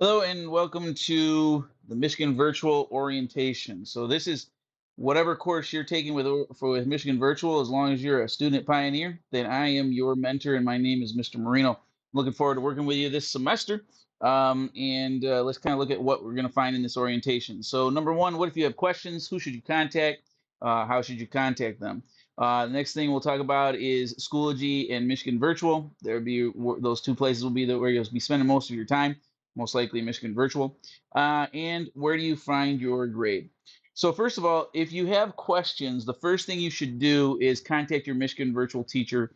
Hello and welcome to the Michigan Virtual Orientation. So this is whatever course you're taking with Michigan Virtual. As long as you're a student pioneer, then I am your mentor, and my name is Mr. Marino. I'm looking forward to working with you this semester. And let's kind of look at what we're going to find in this orientation. So number one, what if you have questions? Who should you contact? How should you contact them? The next thing we'll talk about is Schoology and Michigan Virtual. Those two places will be where you'll be spending most of your time, most likely Michigan Virtual. And where do you find your grade? So first of all, if you have questions, the first thing you should do is contact your Michigan Virtual teacher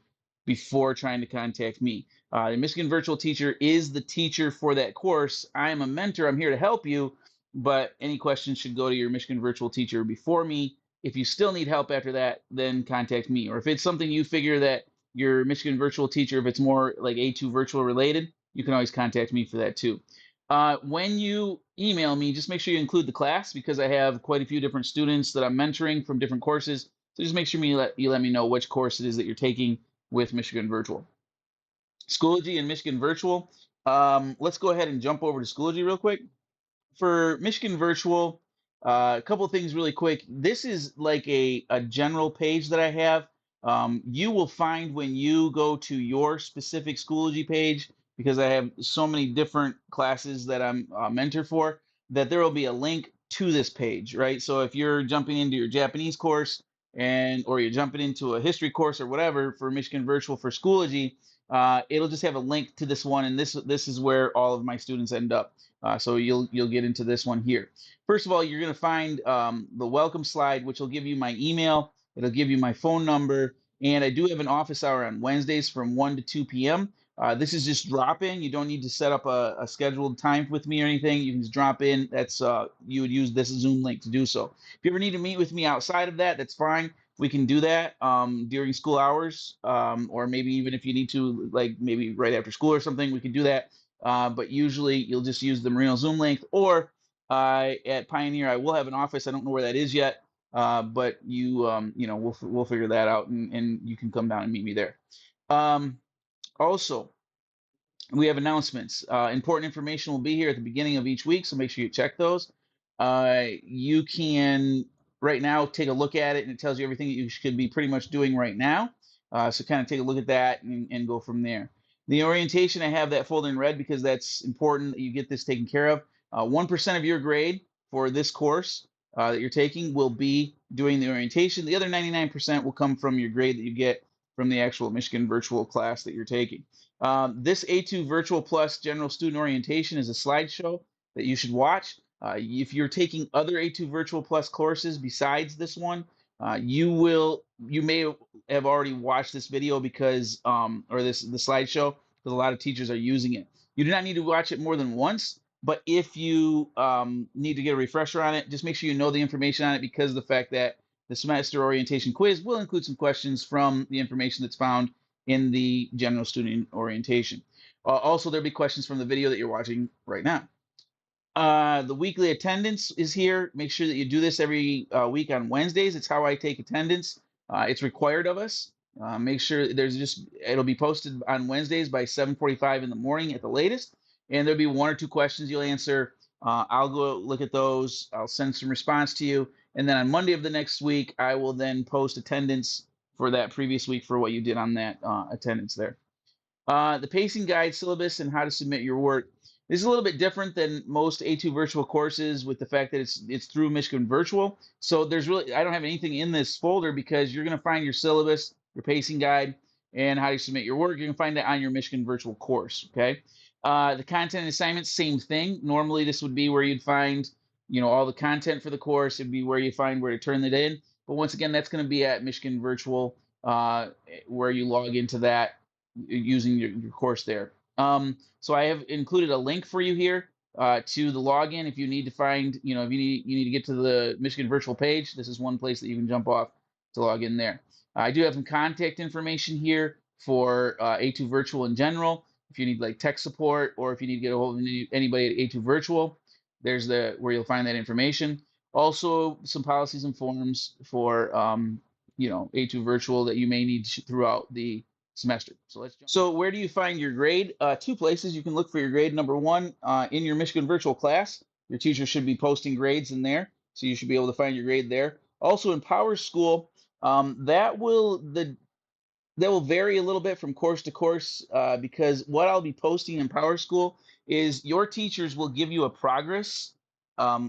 before trying to contact me. The Michigan Virtual teacher is the teacher for that course. I am a mentor. I'm here to help you, but any questions should go to your Michigan Virtual teacher before me. If you still need help after that, then contact me. Or if it's something you figure that your Michigan Virtual teacher, if it's more like A2 Virtual related, you can always contact me for that too. When you email me, just make sure you include the class because I have quite a few different students that I'm mentoring from different courses. So just make sure you let me know which course it is that you're taking with Michigan Virtual. Schoology and Michigan Virtual. Let's go ahead and jump over to Schoology real quick. For Michigan Virtual, a couple of things really quick. This is like a general page that I have. You will find when you go to your specific Schoology page, because I have so many different classes that I'm a mentor for, that there will be a link to this page, right? So if you're jumping into your Japanese course or you're jumping into a history course or whatever for Michigan Virtual for Schoology, it'll just have a link to this one, and this is where all of my students end up. So you'll get into this one here. First of all, you're going to find the welcome slide, which will give you my email. It'll give you my phone number, and I do have an office hour on Wednesdays from 1 to 2 p.m. This is just drop in. You don't need to set up a scheduled time with me or anything. You can just drop in. That's you would use this Zoom link to do so. If you ever need to meet with me outside of that, that's fine. We can do that during school hours, or maybe even if you need to, like maybe right after school or something, we can do that. But usually you'll just use the Marino Zoom link, or at Pioneer I will have an office. I don't know where that is yet, but we'll figure that out, and you can come down and meet me there. Also, we have announcements. Important information will be here at the beginning of each week, so make sure you check those. You can right now take a look at it, and it tells you everything that you should be pretty much doing right now. So kind of take a look at that and go from there. The orientation, I have that folder in red because that's important that you get this taken care of. 1% of your grade for this course that you're taking will be doing the orientation. The other 99% will come from your grade that you get from the actual Michigan virtual class that you're taking. This A2 Virtual Plus General Student Orientation is a slideshow that you should watch. If you're taking other A2 Virtual Plus courses besides this one, you may have already watched this video because or the slideshow, because a lot of teachers are using it. You do not need to watch it more than once, but if you need to get a refresher on it, just make sure you know the information on it, because of the fact that the semester orientation quiz will include some questions from the information that's found in the general student orientation. Also, there'll be questions from the video that you're watching right now. The weekly attendance is here. Make sure that you do this every week on Wednesdays. It's how I take attendance. It's required of us. Make sure it'll be posted on Wednesdays by 7:45 in the morning at the latest, and there'll be one or two questions you'll answer. I'll go look at those. I'll send some response to you, and then on Monday of the next week, I will then post attendance for that previous week for what you did on that attendance there. The pacing guide, syllabus, and how to submit your work. This is a little bit different than most A2 virtual courses, with the fact that it's through Michigan Virtual. So I don't have anything in this folder, because you're going to find your syllabus, your pacing guide, and how to submit your work. You can find that on your Michigan Virtual course. Okay. The content and assignments, same thing. Normally, this would be where you'd find, all the content for the course. It'd be where you find where to turn it in. But once again, that's going to be at Michigan Virtual, where you log into that using your course there. So I have included a link for you here to the login. If you need to find, if you need to get to the Michigan virtual page, this is one place that you can jump off to log in there. I do have some contact information here for A2 Virtual in general. If you need like tech support, or if you need to get a hold of anybody at A2 Virtual, there's where you'll find that information. Also, some policies and forms for A2 Virtual that you may need throughout the semester. So let's jump. So where do you find your grade? Two places you can look for your grade. Number one, in your Michigan virtual class, your teacher should be posting grades in there, so you should be able to find your grade there. Also in Power School, that will vary a little bit from course to course because what I'll be posting in Power School is your teachers will give you a progress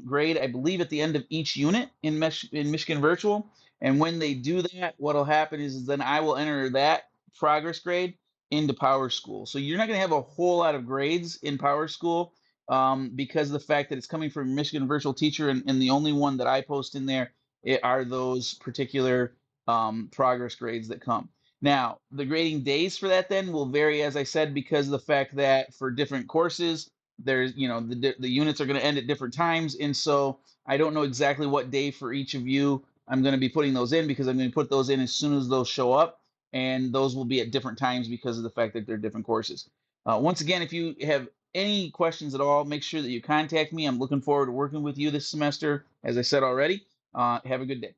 grade, I believe, at the end of each unit in Michigan Virtual. And when they do that, what'll happen is then I will enter that progress grade into Power School. So you're not going to have a whole lot of grades in Power School because of the fact that it's coming from Michigan Virtual Teacher, and the only one that I post in there are those particular progress grades that come. Now, the grading days for that then will vary, as I said, because of the fact that for different courses, there's, the units are going to end at different times. And so I don't know exactly what day for each of you I'm going to be putting those in because I'm going to put those in as soon as those show up. And those will be at different times because of the fact that they're different courses. Once again, if you have any questions at all, make sure that you contact me. I'm looking forward to working with you this semester, as I said already. Have a good day.